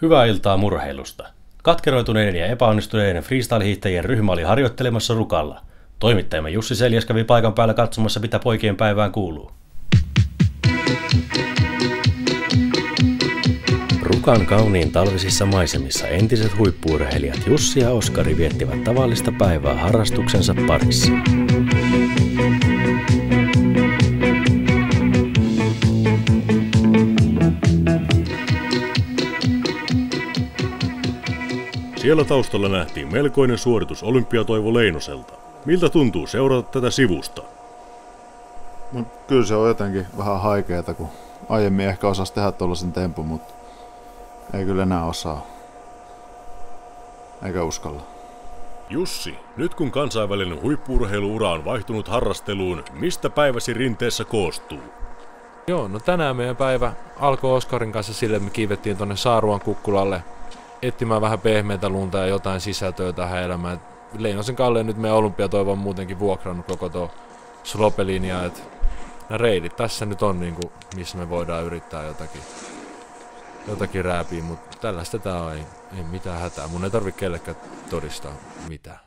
Hyvää iltaa murheilusta. Katkeroituneiden ja epäonnistuneiden freestyle-hiihtäjien ryhmä oli harjoittelemassa Rukalla. Toimittajamme Jussi Seljas kävi paikan päällä katsomassa, mitä poikien päivään kuuluu. Rukan kauniin talvisissa maisemissa entiset huippu-urheilijat Jussi ja Oskari viettivät tavallista päivää harrastuksensa parissa. Siellä taustalla nähtiin melkoinen suoritus Olympiatoivo Leinoselta. Miltä tuntuu seurata tätä sivusta? No, kyllä se on jotenkin vähän haikeeta, kun aiemmin ehkä osasi tehdä tuollaisen tempun, mutta ei kyllä enää osaa. Eikä uskalla. Jussi, nyt kun kansainvälinen huippu-urheiluura on vaihtunut harrasteluun, mistä päiväsi rinteessä koostuu? Joo, no tänään meidän päivä alkoi Oskarin kanssa sille, että me kiivettiin tonne Saaruan kukkulalle etsimään vähän pehmeitä lunta ja jotain sisältöä tähän elämään. Leinosen Kalle nyt meidän Olympiatoivo on muutenkin vuokrannut koko tuo slopelinja, että nämä reidit tässä nyt on niinku, missä me voidaan yrittää jotakin rääpiä, mutta tällaista tää on, ei mitään hätää. Mun ei tarvitse kellekään todistaa mitään.